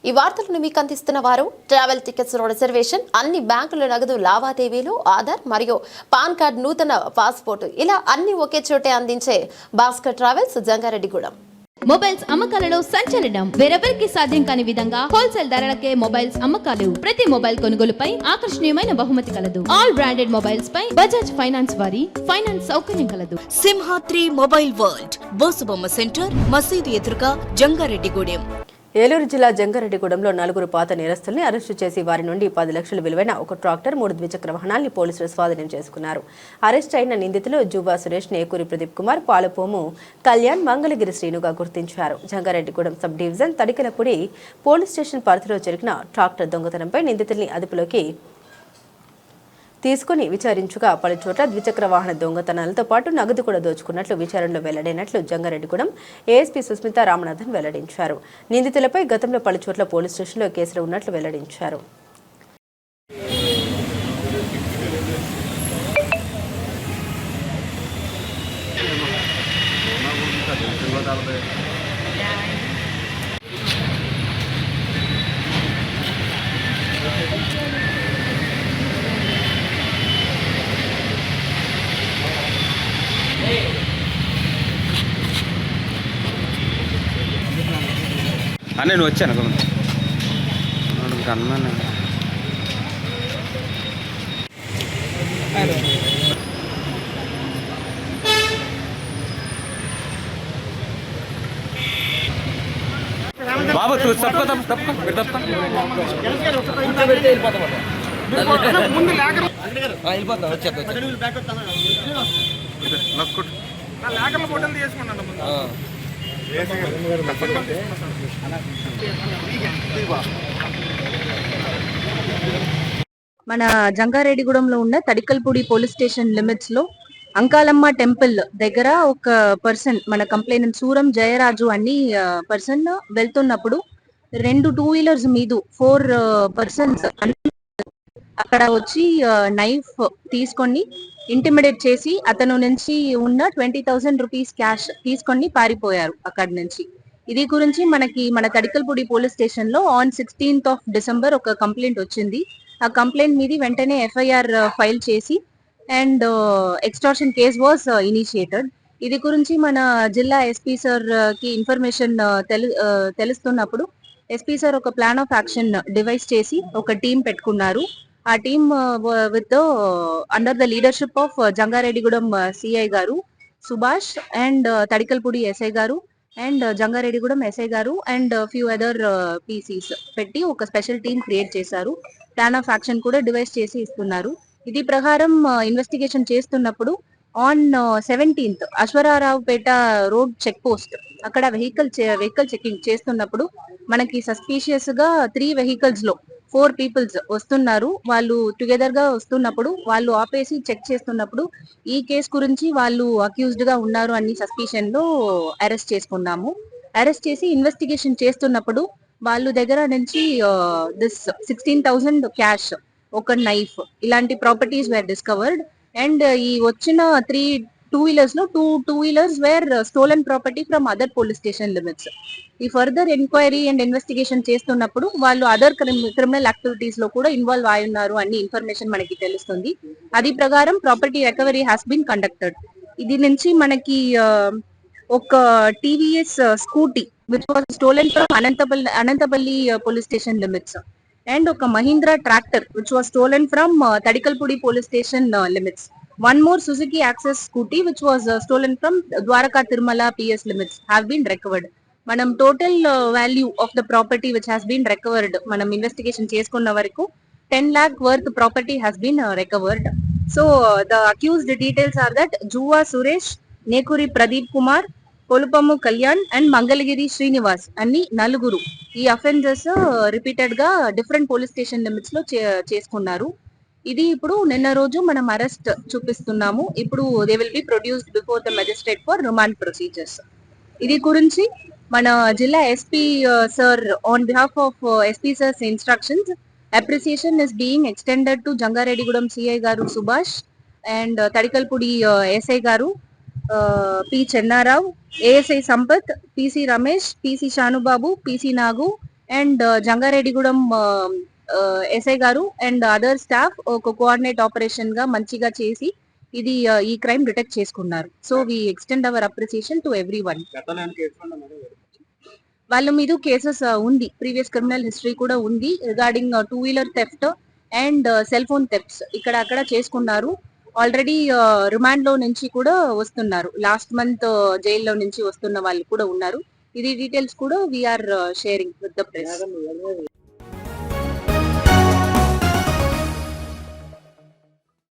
ఈ వార్తలను మీకు అందిస్తున్న వారు ట్రావెల్ టికెట్స్ రిజర్వేషన్, అన్ని బ్యాంకుల నగదు లావాదేవీలు, ఆధార్ మరియు పాన్ కార్డ్, నూతన పాస్పోర్ట్ ఇలా అన్ని ఒకే చోటే అందించే భాస్కర్ ట్రావెల్స్ జంగారెడ్డిగూడెం. మొబైల్స్ అమ్మకాలలో సంచలనం. వేరెవరికి సాధ్యం కాని విధంగా హోల్సేల్ ధరలకే మొబైల్స్ అమ్మకాలు. ప్రతి మొబైల్ కొనుగోలుపై ఆకర్షణీయమైన బహుమతి కలదు. ఆల్ బ్రాండెడ్ మొబైల్స్ పై బజాజ్ ఫైనాన్స్ వారి ఫైనాన్స్ సౌకర్యం కలదు. సింహాద్రి మొబైల్ వరల్డ్, బోసుబొమ్మ సెంటర్, మసీదు ఎదురుగా, జంగారెడ్డిగూడెం. ఏలూరు జిల్లా జంగారెడ్డిగూడెంలో 4 పాత నేరస్తుల్ని అరెస్టు చేసి వారి నుండి 10 లక్షల విలువైన ఒక ట్రాక్టర్, 3 ద్విచక్ర వాహనాల్ని పోలీసులు స్వాధీనం చేసుకున్నారు. అరెస్ట్ అయిన నిందితులు జూబా సురేష్, నేకూరి ప్రదీప్ కుమార్, పాలపోము కళ్యాణ్, మంగళగిరి శ్రీనుగా గుర్తించారు. Jangareddygudem sub division Tadikalapudi police station పరిధిలో జరిగిన ట్రాక్టర్ దొంగతనంపై నిందితుల్ని అదుపులోకి తీసుకుని విచారించగా పలు చోట్ల ద్విచక్ర వాహన దొంగతనాలతో పాటు నగదు కూడా దోచుకున్నట్లు విచారణలో వెల్లడైనట్లు జంగారెడ్డిగూడెం ఏఎస్పీ సుస్మిత రామనాథన్ వెల్లడించారు. నిందితులపై గతంలో పలు చోట్ల పోలీస్ స్టేషన్లో కేసులు ఉన్నట్లు వెల్లడించారు. అన్నీ నువ్వు వచ్చాను రమ్మన్నా. బాబు తప్పుకో మీరు తప్పుకో వెళ్ళిపోతాం మన జంగారెడ్డిగూడెంలో ఉన్న తడికల్పూడి పోలీస్ స్టేషన్ లిమిట్స్ లో అంకాలమ్మ టెంపుల్ దగ్గర ఒక పర్సన్, మన కంప్లైనెంట్ సూరం జయరాజు అని పర్సన్ వెళ్తున్నప్పుడు 2 2 వీలర్స్ మీద 4 పర్సన్స్ అక్కడ వచ్చి నైఫ్ తీసుకొని ఇంటిమిడేట్ చేసి అతను నుంచి ఉన్న 20,000 రూపీస్ క్యాష్ తీసుకొని పారిపోయారు అక్కడి నుంచి. ఇది గురించి మన తడికల్పూడి పోలీస్ స్టేషన్ లో ఆన్ 16th of December ఒక కంప్లైంట్ వచ్చింది. ఆ కంప్లైంట్ మీద వెంటనే ఎఫ్ఐఆర్ ఫైల్ చేసి and extortion case was initiated. ఇది గురించి మన జిల్లా ఎస్పీ సార్ కి ఇన్ఫర్మేషన్ తెలుస్తున్నప్పుడు ఎస్పీ సార్ ఒక ప్లాన్ ఆఫ్ యాక్షన్ డివైస్ చేసి ఒక టీం పెట్టుకున్నారు. ఆ team with under the leadership of Jangareddygudem CI garu Subhash and Tadikalapudi SI garu and Jangareddygudem SI garu and few other Pisces పెట్టి ఒక స్పెషల్ టీమ్ క్రియేట్ చేశారు. ప్లాన్ ఆఫ్ యాక్షన్ కూడా డివైస్ చేసి ఇస్తున్నారు. ఇది ప్రకారం ఇన్వెస్టిగేషన్ చేస్తున్నప్పుడు on 17th Aswaraopeta road check post అక్కడ వెహికల్ చెకింగ్ చేస్తున్నప్పుడు మనకి సస్పీషియస్ గా 3 వెహికల్స్ లో 4 పీపుల్స్ వస్తున్నారు. వాళ్ళు టుగెదర్ గా వస్తున్నప్పుడు వాళ్ళు ఆపేసి చెక్ చేస్తున్నప్పుడు ఈ కేసు గురించి వాళ్ళు అక్యూజ్డ్ గా ఉన్నారు అని సస్పిషన్ లో అరెస్ట్ చేసుకున్నాము. అరెస్ట్ చేసి ఇన్వెస్టిగేషన్ చేస్తున్నప్పుడు వాళ్ళు దగ్గర నుంచి దిస్ 16,000 క్యాష్, ఒక నైఫ్, ఇలాంటి ప్రాపర్టీస్ వేర్ డిస్కవర్డ్. అండ్ ఈ వచ్చిన 3 2 వీలర్స్ లో 2 wheelers were stolen property from other police station limits. ఈ ఫర్దర్ ఎంక్వైరీ అండ్ ఇన్వెస్టిగేషన్ చేస్తున్నప్పుడు వాళ్ళు అదర్ క్రిమినల్ యాక్టివిటీస్ లో కూడా ఇన్వాల్వ్ అయి ఉన్నారు అని ఇన్ఫర్మేషన్ మనకి తెలుస్తుంది. అది ప్రకారం property recovery has been conducted. ఇది నుంచి మనకి ఒక TVS Scooty which was stolen from Anantapalli police station limits and ఒక Mahindra tractor which was stolen from Tadikalapudi police station limits. One more Suzuki Access scooty which was stolen from Dwaraka Tirumala PS limits have been recovered. Manam total value of the property which has been recovered, manam investigation cheskunna varaku 10 lakh worth property has been recovered. So the accused details are that Juva Suresh, Nekuri Pradeep Kumar, Polupammu Kalyan and Mangalagiri Srinivas anni naluguru ee offenses repeated ga different police station limits lo cheskunnaru. ఇది ఇప్పుడు నిన్న రోజు మనం arrest చూపిస్తున్నాము. ఇప్పుడు they will be produced before the magistrate for remand procedures. ఇది గురించి మన జిల్లా SP sir on behalf of SP sir's instructions appreciation is being extended to Jangareddygudem CI garu Subhash and Tadikalapudi SI garu P Chennarao, ASI Sampath, PC Ramesh, PC Shanubabu, PC Nagu and Jangareddygudem SI garu and other staff ఒక coordinate operation గా మంచిగా చేసి ఇది ఈ క్రైమ్ డిటెక్ట్ చేసుకున్నారు. So we extend our appreciation to everyone. వాళ్ళ మీద cases ఉంది, ప్రీవియస్ క్రిమినల్ హిస్టరీ కూడా ఉంది regarding 2-wheeler theft and cell phone thefts ఇక్కడ అక్కడ చేసుకున్నారు. ఆల్రెడీ రిమాండ్ లో నుంచి కూడా వస్తున్నారు, లాస్ట్ మంత్ జైల్లో నుంచి వస్తున్న వాళ్ళు కూడా ఉన్నారు. ఇది డీటెయిల్స్ కూడా we're sharing with the press.